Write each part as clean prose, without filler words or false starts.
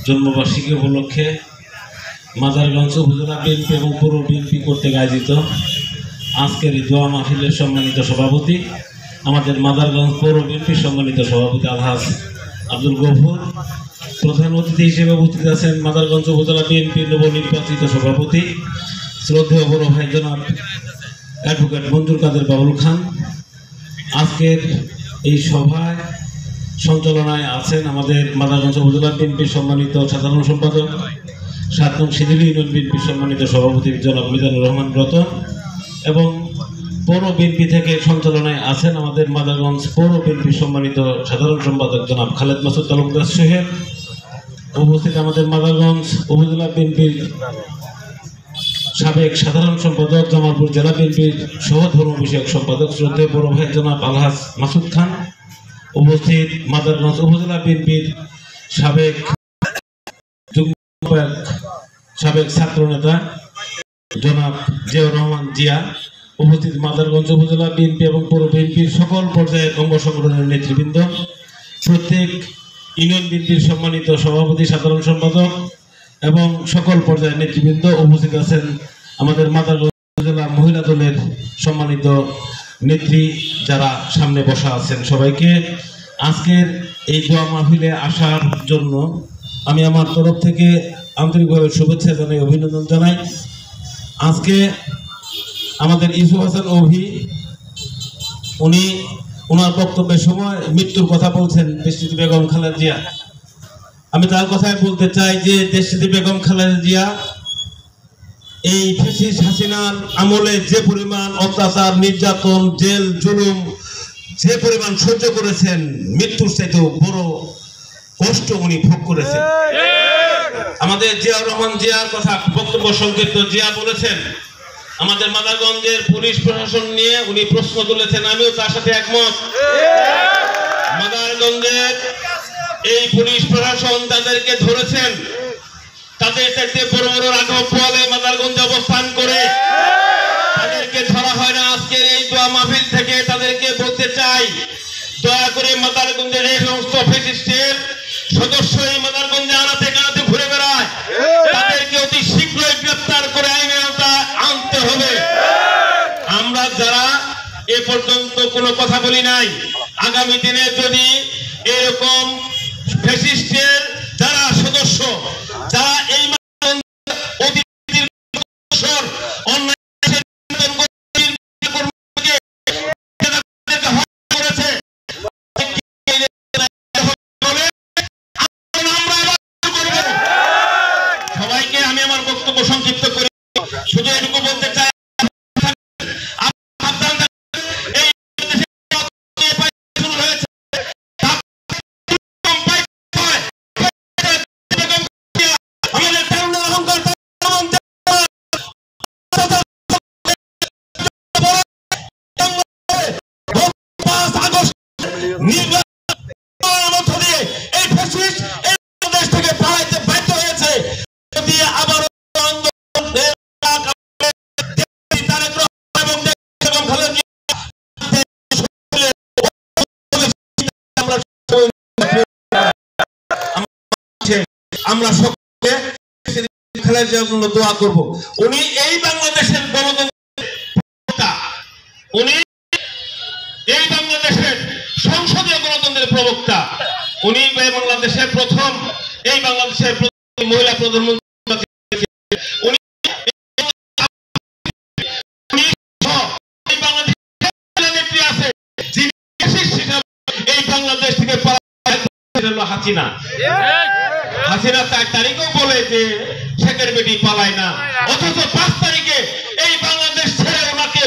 জন্মবার্ষিকী উপলক্ষে মাদারগঞ্জ উপজেলা বিএনপি এবং পৌর বিএনপি কর্তৃক আয়োজিত আজকের দোয়া মাহফিলের সম্মানিত সভাপতি আমাদের মাদারগঞ্জ পৌর বিএনপির সম্মানিত সভাপতি আলহাজ আব্দুল গফুর, প্রধান অতিথি হিসেবে উপস্থিত আছেন মাদারগঞ্জ উপজেলা বিএনপির নবনির্বাচিত সভাপতি শ্রদ্ধেয় বড় ভাই জনাব অ্যাডভোকেট মঞ্জুর কাদের বাবুল খান। আজকের এই সভায় সঞ্চালনায় আছেন আমাদের মাদারগঞ্জ উপজেলা বিএনপির সম্মানিত সাধারণ সম্পাদক ৭ নং সিঁদুলি ইউনিয়ন বিএনপির সম্মানিত সভাপতি জনাব মিজানুর রহমান রতন এবং পৌর বিএনপি থেকে সঞ্চালনায় আছেন আমাদের মাদারগঞ্জ পৌর বিএনপির সম্মানিত সাধারণ সম্পাদক জনাব খালেদ মাসুদ তালুকদার সোহেল। উপস্থিত আমাদের মাদারগঞ্জ উপজেলা বিএনপির সাবেক সাধারণ সম্পাদক জামালপুর জেলা বিএনপির সহধর্ম বিষয়ক সম্পাদক শ্রদ্ধেয় বড় ভাই জনাব আলহাজ মাসুদ খান। উপস্থিত মাদারগঞ্জ উপজেলা বিএনপির সাবেক ছাত্র নেতা জনাব জিয়াউর রহমান জিয়া। উপস্থিত মাদারগঞ্জ উপজেলা বিএনপি এবং পৌর বিএনপির সকল পর্যায়ের অঙ্গ সংগঠনের নেতৃবৃন্দ, প্রত্যেক ইউনিয়ন বিএনপির সম্মানিত সভাপতি সাধারণ সম্পাদক এবং সকল পর্যায়ের নেতৃবৃন্দ। উপস্থিত আছেন আমাদের মাদারগঞ্জ উপজেলা মহিলা দলের সম্মানিত নেত্রী যারা সামনে বসা আছেন। সবাইকে আজকের এই দোয়া মাহফিলে আসার জন্য আমি আমার তরফ থেকে আন্তরিকভাবে শুভেচ্ছা জানাই, অভিনন্দন জানাই। আজকে আমাদের ইউসুফ হাসান অভি উনি ওনার বক্তব্যের সময় মৃত্যুর কথা বলছেন দেশনেত্রী বেগম খালেদা জিয়া। আমি তার কথায় বলতে চাই যে দেশনেত্রী বেগম খালেদা জিয়া এই ফ্যাসিস্ট হাসিনার আমলে যে পরিমাণ অত্যাচার, নির্যাতন, জেল জুলুম যে পরিমাণ সহ্য করেছেন, মৃত্যুর চাইতেও বড় কষ্ট উনি ভোগ করেছেন। আমাদের জিয়াউর রহমান জিয়ার কথা বক্তব্য সংক্ষিপ্ত জিয়া বলেছেন, আমাদের মাদারগঞ্জের পুলিশ প্রশাসন নিয়ে উনি প্রশ্ন তুলেছেন, আমিও তার সাথে একমত। মাদারগঞ্জের এই পুলিশ প্রশাসন তাদেরকে ধরেছেন, তাদের চাইতে বড় বড় রাঘব বলে মাদারগঞ্জে অবস্থান করে তাদেরকে ধরা হয় না। আজকের এই দোয়া মাহফিল থেকে তাদেরকে বলতে চাই, দয়া করে মাদারগঞ্জের এই সমস্ত ফ্যাসিস্টের সদস্য এই মাদারগঞ্জে আনাতে কানাতে ঘুরে বেড়ায়, তাদেরকে অতি শীঘ্রই গ্রেফতার করে আইনের আওতায় আনতে হবে। আমরা যারা এ পর্যন্ত কোনো কথা বলি নাই, আগামী দিনে যদি এরকম ফ্যাসিস্টের যারা সদস্য, যারা এই সবাইকে আমি আমার বক্তব্য সংক্ষিপ্ত করে শুধু এটুকু বলতে চাই, আমরা সকলে খালেদা জিয়ার জন্য দোয়া করব। উনি এই বাংলাদেশের গণতন্ত্র, উনি এই বাংলাদেশের সংসদীয় গণতন্ত্রের প্রবক্তা, উনি বাংলাদেশের প্রথম মহিলা প্রধানমন্ত্রী, উনি নেত্রী আছে যিনি এই বাংলাদেশ থেকে হাসিনা 4 তারিখেও বলে যে শেখের বেটি পালায় না, অথচ 5 তারিখে এই বাংলাদেশ ছেড়ে ওনাকে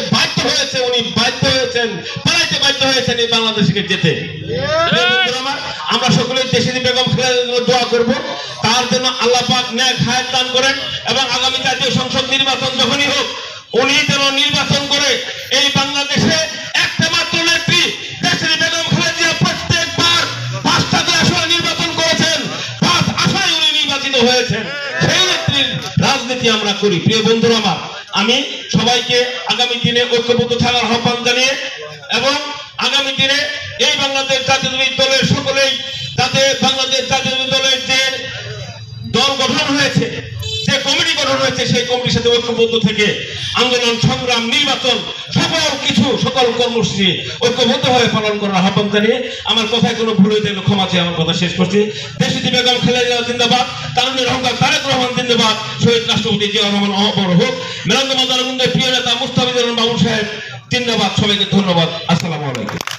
উনি বাধ্য হয়েছেন, পালাইতে বাধ্য হয়েছেন এই বাংলাদেশকে যেতে। আমরা সকলে দেশনেত্রী বেগম খালেদার জন্য দোয়া করব, তার জন্য আল্লাহ পাক নেক হায়াত দান করেন এবং আগামী জাতীয় সংসদ নির্বাচন যখনই হোক উনি যেন নির্বাচন করে এই বাংলাদেশে একটা মাত্র নেত্রী দেশনেত্রী বেগম খালেদা জিয়া প্রত্যেকবার 5টা আসনে নির্বাচন করেছেন, 5 আসনে উনি নির্বাচিত হয়েছেন। সেই নেত্রীর রাজনীতি আমরা করি। প্রিয় বন্ধুরা আমার, আমি সবাইকে আগামী দিনে ঐক্যবদ্ধ থাকার আহ্বান জানিয়ে এবং আগামী দিনে এই বাংলাদেশ জাতীয়তাবাদী দলের সকলেই যাতে বাংলাদেশ জাতীয়তাবাদী দলের যে হয়েছে, যে কমিটি গঠন হয়েছে, সেই কমিটির সাথে ঐক্যবদ্ধ থেকে আন্দোলন সংগ্রাম নির্বাচন সকল কর্মসূচি ঐক্যবদ্ধভাবে পালন করার আহ্বান জানিয়ে আমার কথায় কোনো ভুল হয়ে থাকলে ক্ষমা চেয়ে আমার কথা শেষ করছি। দেশটি বেগম খালেদা জিন্দাবাদ, তারুণ্যের অহংকার তারেক রহমান জিন্দাবাদ, শহীদ রাষ্ট্রপতি জিয়াউর রহমান অমর হোক, মেরান্দবাজার প্রিয় নেতা মুস্তাফিজুর রহমান বাবুল সাহেব জিন্দাবাদ। সবাইকে ধন্যবাদ। আসসালামু আলাইকুম।